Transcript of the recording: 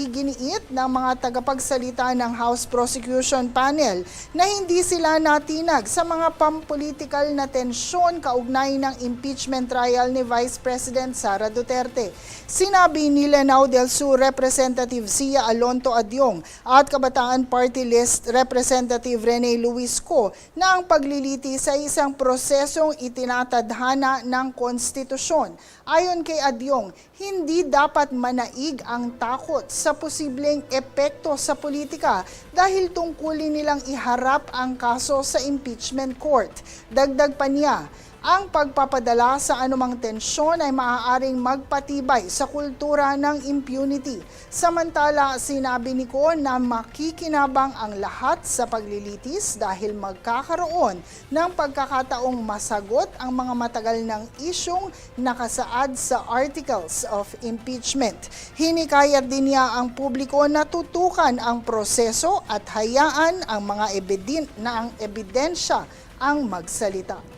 iginiit ng mga tagapagsalita ng House Prosecution Panel na hindi sila natinag sa mga pampolitikal na tensyon kaugnay ng impeachment trial ni Vice President Sara Duterte. Sinabi ni Lanao del Sur Representative Zia Alonto Adyong at Kabataan Party List Representative Rene Luis Co na ang pagliliti sa isang prosesong itinatadhana ng konstitusyon. Ayon kay Adyong, hindi dapat manaig ang takot sa posibleng epekto sa politika dahil tungkulin nilang iharap ang kaso sa impeachment court. Dagdag pa niya, ang pagpapadala sa anumang tensyon ay maaaring magpatibay sa kultura ng impunity. Samantala, sinabi ni Ko na makikinabang ang lahat sa paglilitis dahil magkakaroon ng pagkakataong masagot ang mga matagal ng isyong nakasaad sa Articles of Impeachment. Hinikayat din niya ang publiko na tutukan ang proseso at hayaan ang mga ebidensya ang magsalita.